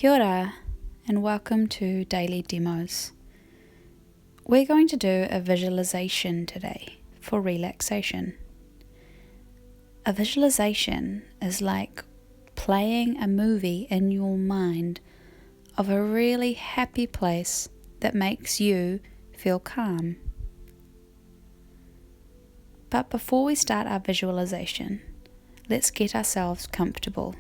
Kia ora and welcome to Daily Demos. We're going to do a visualization today for relaxation. A visualization is like playing a movie in your mind of a really happy place that makes you feel calm. But before we start our visualization, let's get ourselves comfortable.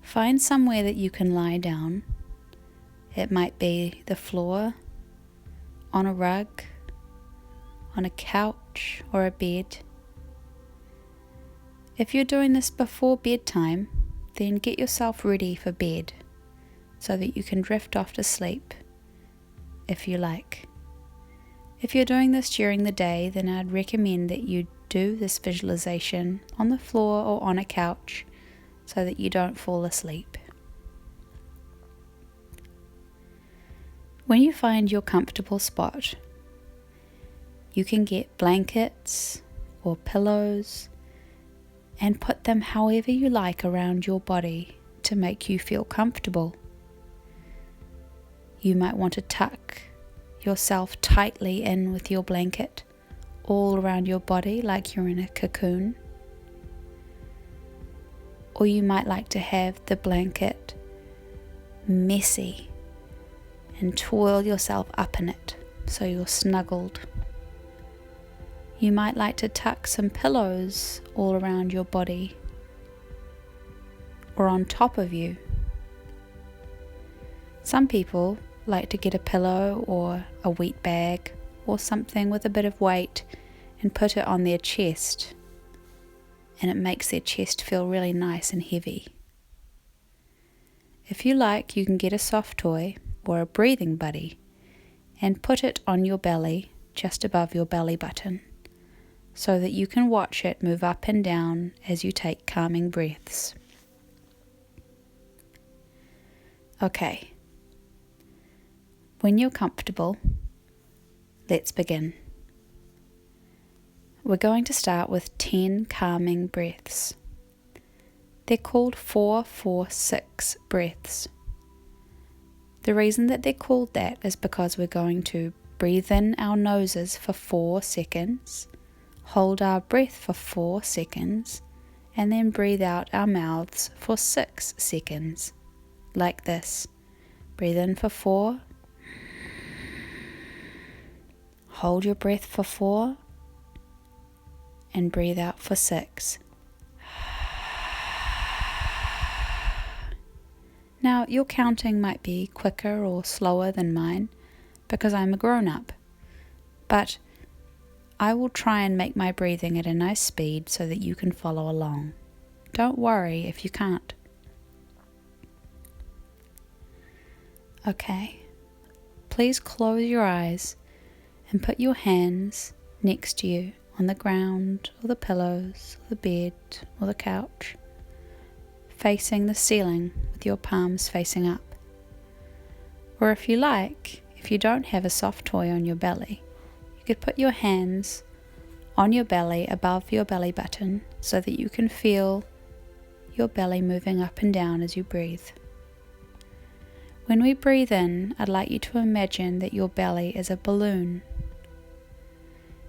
Find somewhere that you can lie down. It might be the floor, on a rug, on a couch or a bed. If you're doing this before bedtime, then get yourself ready for bed so that you can drift off to sleep if you like. If you're doing this during the day, then I'd recommend that you do this visualization on the floor or on a couch so that you don't fall asleep. When you find your comfortable spot, you can get blankets or pillows and put them however you like around your body to make you feel comfortable. You might want to tuck yourself tightly in with your blanket all around your body like you're in a cocoon. Or you might like to have the blanket messy and twirl yourself up in it so you're snuggled. You might like to tuck some pillows all around your body or on top of you. Some people like to get a pillow or a wheat bag or something with a bit of weight and put it on their chest, and it makes their chest feel really nice and heavy. If you like, you can get a soft toy or a breathing buddy and put it on your belly just above your belly button so that you can watch it move up and down as you take calming breaths. Okay. When you're comfortable, let's begin. We're going to start with 10 calming breaths. They're called 4-4-6 breaths. The reason that they're called that is because we're going to breathe in our noses for 4 seconds, hold our breath for 4 seconds, and then breathe out our mouths for 6 seconds, like this. Breathe in for 4. Hold your breath for 4 and breathe out for 6. Now, your counting might be quicker or slower than mine because I'm a grown-up, but I will try and make my breathing at a nice speed so that you can follow along. Don't worry if you can't. Okay, please close your eyes and put your hands next to you on the ground or the pillows or the bed or the couch, facing the ceiling with your palms facing up. Or if you like, if you don't have a soft toy on your belly, you could put your hands on your belly above your belly button so that you can feel your belly moving up and down as you breathe. When we breathe in, I'd like you to imagine that your belly is a balloon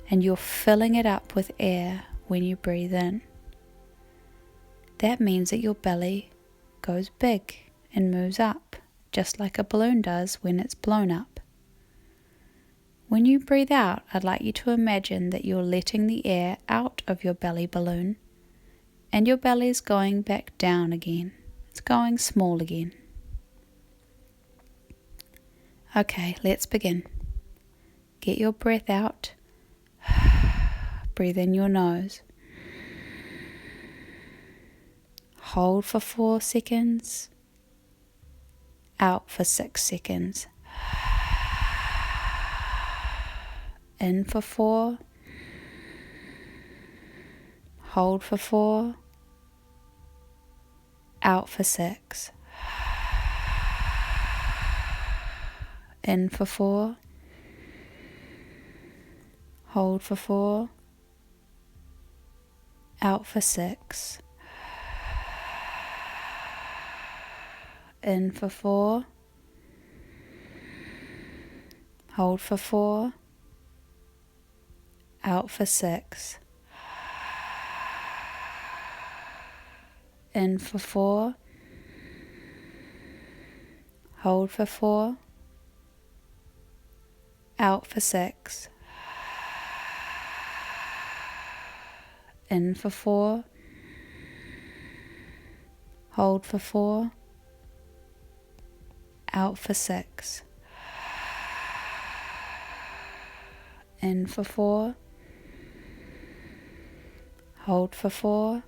and you're filling it up with air when you breathe in. That means that your belly goes big and moves up, just like a balloon does when it's blown up. When you breathe out, I'd like you to imagine that you're letting the air out of your belly balloon and your belly is going back down again. It's going small again. Okay, let's begin. Get your breath out. Breathe in your nose. Hold for 4 seconds. Out for 6 seconds. In for 4. Hold for 4. Out for 6. In for 4. Hold for 4. Out for 6. In for 4. Hold for 4. Out for 6. In for 4. Hold for 4. Out for 6. In for 4. Hold for 4. Out for 6. In for 4. Hold for 4.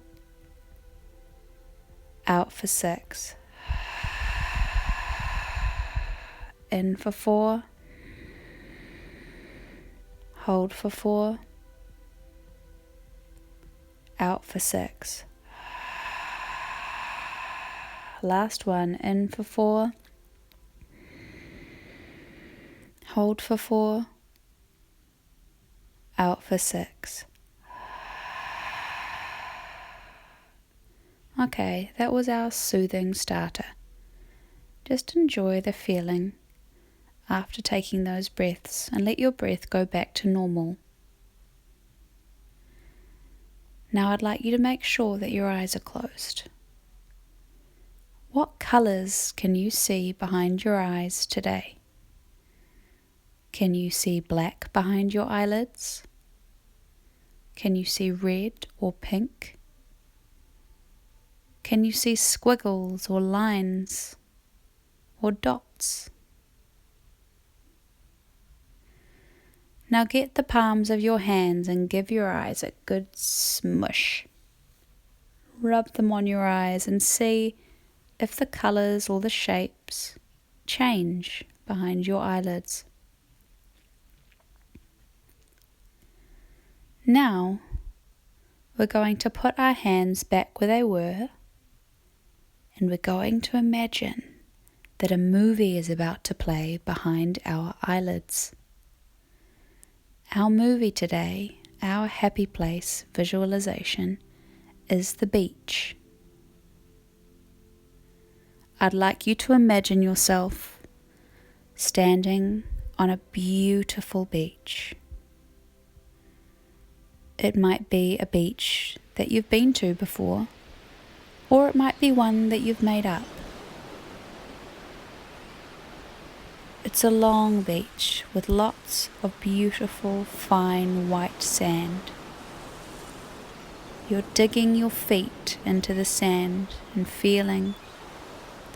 Out for 6. In for 4. Hold for 4. Out for 6. Last one. In for 4. Hold for 4. Out for 6. Okay, that was our soothing starter. Just enjoy the feeling after taking those breaths and let your breath go back to normal. Now I'd like you to make sure that your eyes are closed. What colours can you see behind your eyes today? Can you see black behind your eyelids? Can you see red or pink? Can you see squiggles or lines or dots? Now get the palms of your hands and give your eyes a good smush. Rub them on your eyes and see if the colours or the shapes change behind your eyelids. Now we're going to put our hands back where they were, and we're going to imagine that a movie is about to play behind our eyelids. Our movie today, our happy place visualization, is the beach. I'd like you to imagine yourself standing on a beautiful beach. It might be a beach that you've been to before, or it might be one that you've made up. It's a long beach with lots of beautiful, fine white sand. You're digging your feet into the sand and feeling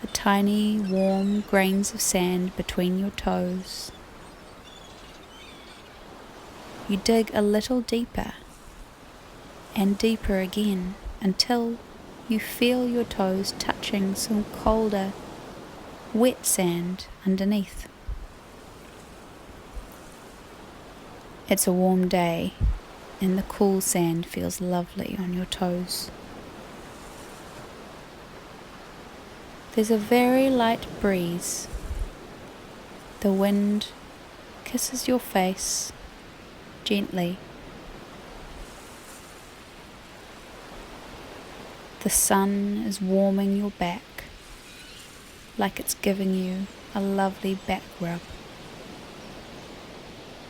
the tiny, warm grains of sand between your toes. You dig a little deeper and deeper again until you feel your toes touching some colder, wet sand underneath. It's a warm day and the cool sand feels lovely on your toes. There's a very light breeze. The wind kisses your face gently. The sun is warming your back like it's giving you a lovely back rub.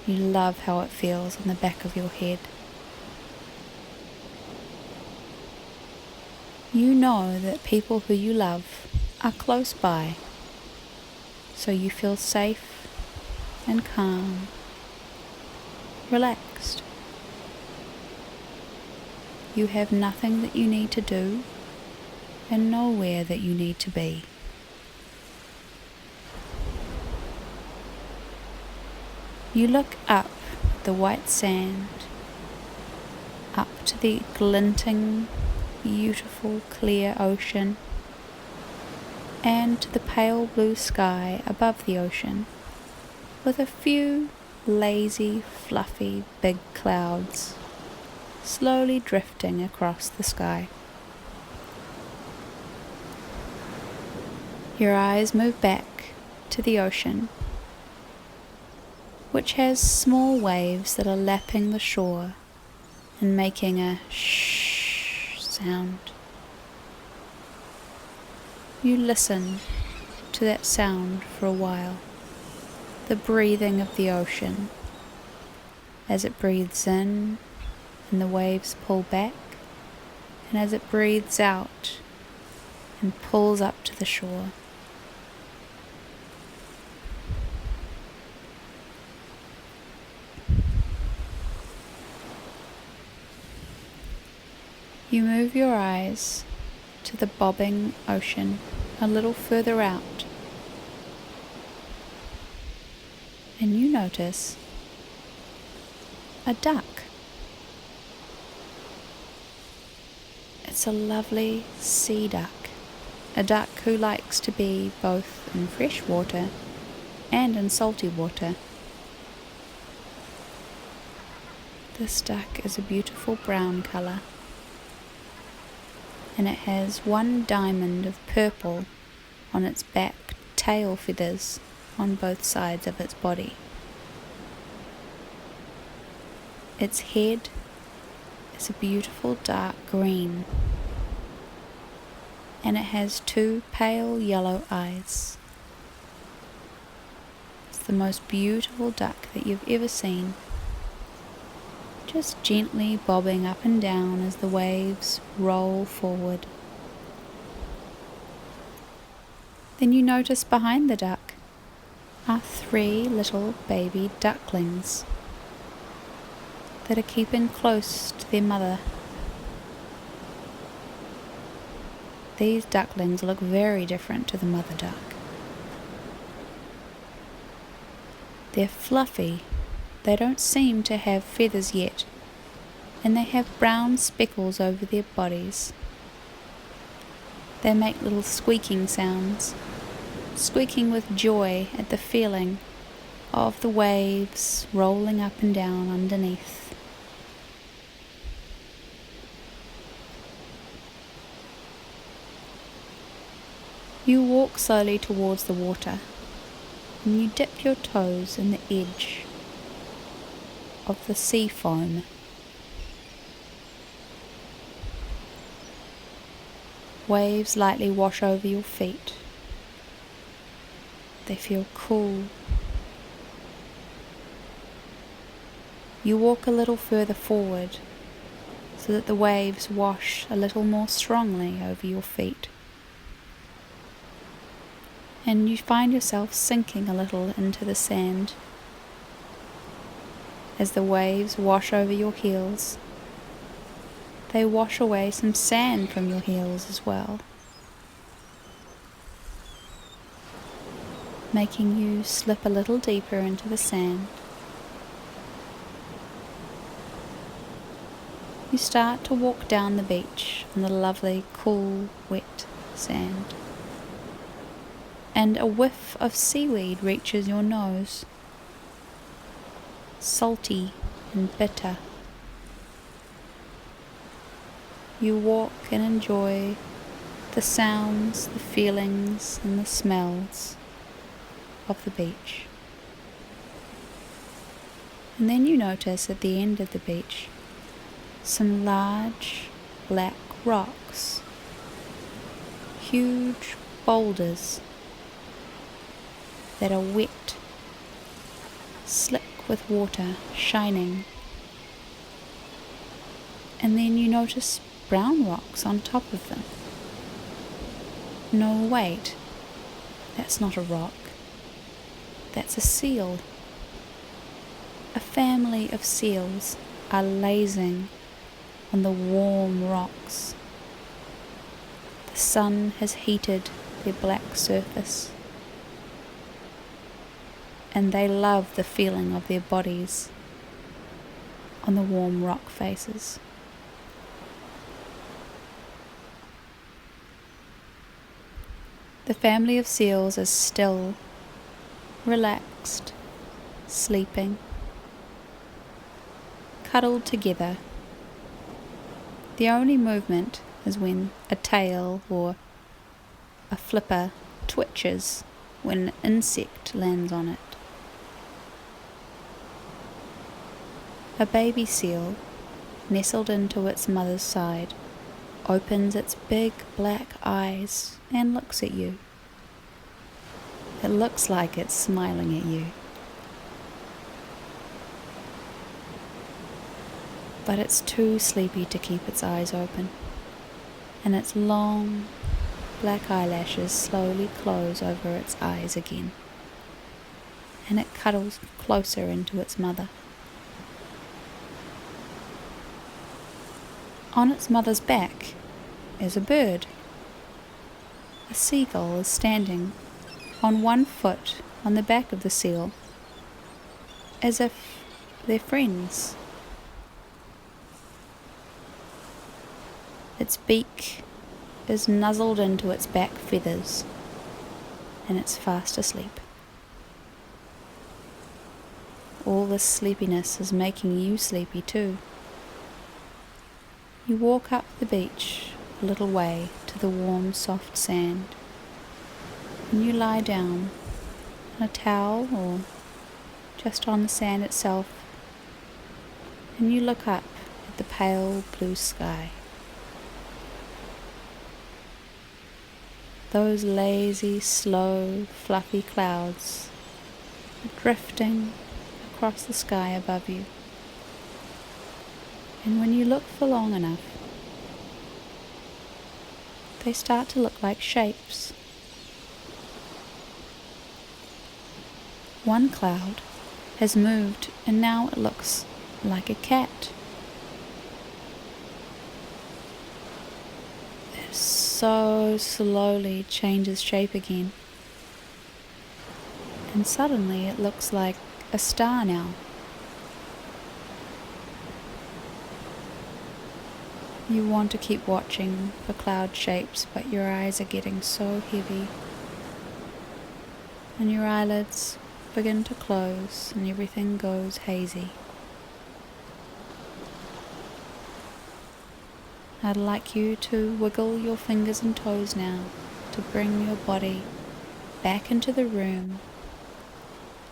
You love how it feels on the back of your head. You know that people who you love are close by, so you feel safe and calm, relaxed. You have nothing that you need to do and nowhere that you need to be. You look up the white sand, up to the glinting, beautiful, clear ocean, and to the pale blue sky above the ocean, with a few lazy, fluffy, big clouds slowly drifting across the sky. Your eyes move back to the ocean, which has small waves that are lapping the shore and making a shh sound. You listen to that sound for a while, the breathing of the ocean, as it breathes in and the waves pull back, and as it breathes out and pulls up to the shore. You move your eyes to the bobbing ocean a little further out, and you notice a duck. It's a lovely sea duck, a duck who likes to be both in fresh water and in salty water. This duck is a beautiful brown colour, and it has one diamond of purple on its back tail feathers on both sides of its body. Its head is a beautiful dark green, and it has two pale yellow eyes. It's the most beautiful duck that you've ever seen, just gently bobbing up and down as the waves roll forward. Then you notice behind the duck are 3 little baby ducklings that are keeping close to their mother. These ducklings look very different to the mother duck. They're fluffy. They don't seem to have feathers yet, and they have brown speckles over their bodies. They make little squeaking sounds, squeaking with joy at the feeling of the waves rolling up and down underneath. You walk slowly towards the water, and you dip your toes in the edge of the sea foam. Waves lightly wash over your feet. They feel cool. You walk a little further forward so that the waves wash a little more strongly over your feet. And you find yourself sinking a little into the sand. As the waves wash over your heels, they wash away some sand from your heels as well, making you slip a little deeper into the sand. You start to walk down the beach on the lovely, cool, wet sand, and a whiff of seaweed reaches your nose, salty and bitter. You walk and enjoy the sounds, the feelings, and the smells of the beach. And then you notice at the end of the beach some large black rocks, huge boulders that are wet, slick with water, shining. And then you notice brown rocks on top of them. No, wait, that's not a rock. That's a seal. A family of seals are lazing on the warm rocks. The sun has heated their black surface, and they love the feeling of their bodies on the warm rock faces. The family of seals is still, relaxed, sleeping, cuddled together. The only movement is when a tail or a flipper twitches when an insect lands on it. A baby seal, nestled into its mother's side, opens its big black eyes and looks at you. It looks like it's smiling at you, but it's too sleepy to keep its eyes open, and its long black eyelashes slowly close over its eyes again, and it cuddles closer into its mother. On its mother's back is a bird. A seagull is standing on one foot on the back of the seal, as if they're friends. Its beak is nuzzled into its back feathers, and it's fast asleep. All this sleepiness is making you sleepy too. You walk up the beach a little way to the warm, soft sand, and you lie down on a towel or just on the sand itself, and you look up at the pale blue sky. Those lazy, slow, fluffy clouds are drifting across the sky above you. And when you look for long enough, they start to look like shapes. One cloud has moved, and now it looks like a cat. It so slowly changes shape again, and suddenly it looks like a star now. You want to keep watching for cloud shapes, but your eyes are getting so heavy, and your eyelids begin to close, and everything goes hazy. I'd like you to wiggle your fingers and toes now to bring your body back into the room.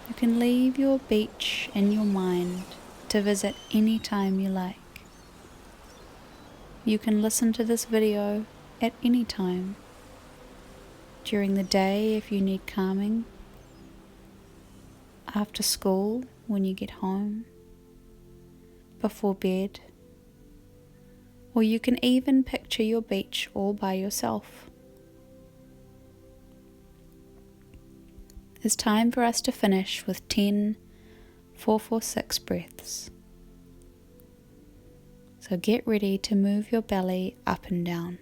You can leave your beach in your mind to visit any time you like. You can listen to this video at any time, during the day if you need calming, after school when you get home, before bed, or you can even picture your beach all by yourself. It's time for us to finish with 10 4-4-6 breaths. So get ready to move your belly up and down.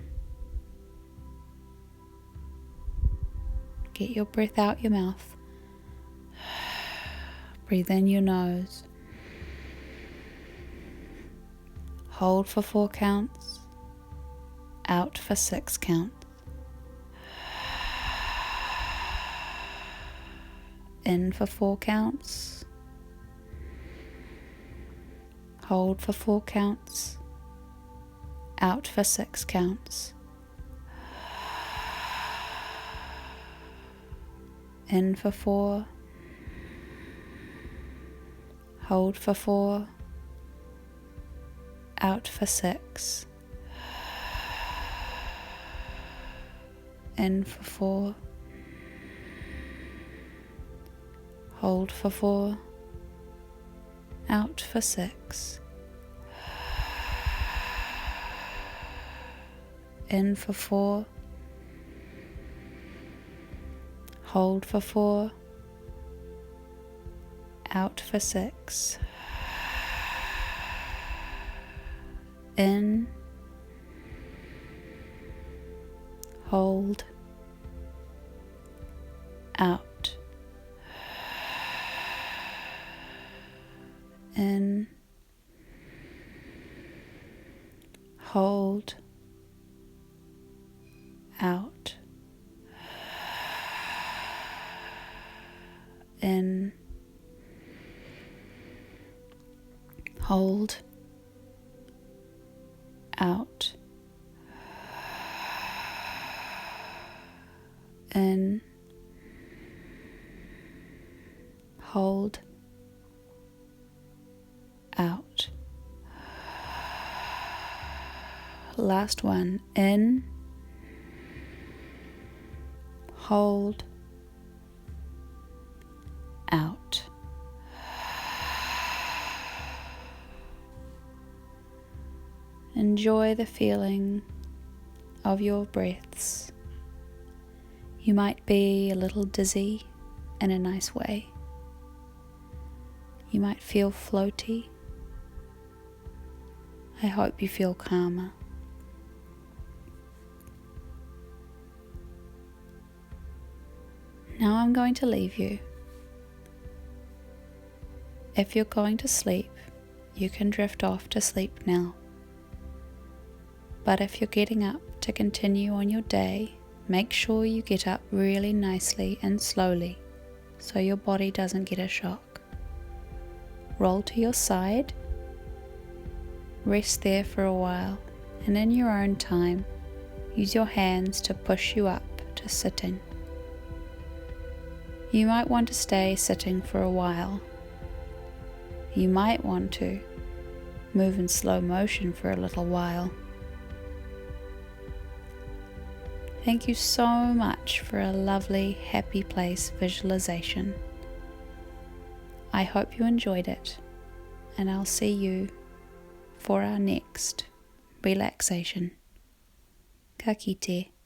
Get your breath out your mouth. Breathe in your nose. Hold for 4 counts. Out for 6 counts. In for 4 counts. Hold for 4 counts. Out for 6 counts. In for 4. Hold for 4. Out for 6. In for 4. Hold for 4. Out for 6. In for 4. Hold for 4. Out for 6. In. Hold. Out. In. Hold. Out. In. Hold. Out. In. Hold. Out. Last one. In. Hold. enjoy the feeling of your breaths. You might be a little dizzy in a nice way. You might feel floaty. I hope you feel calmer. Now I'm going to leave you. If you're going to sleep, you can drift off to sleep now. But if you're getting up to continue on your day, make sure you get up really nicely and slowly so your body doesn't get a shock. Roll to your side, rest there for a while, and in your own time, use your hands to push you up to sitting. You might want to stay sitting for a while. You might want to move in slow motion for a little while. Thank you so much for a lovely, happy place visualization. I hope you enjoyed it, and I'll see you for our next relaxation. Ka kite.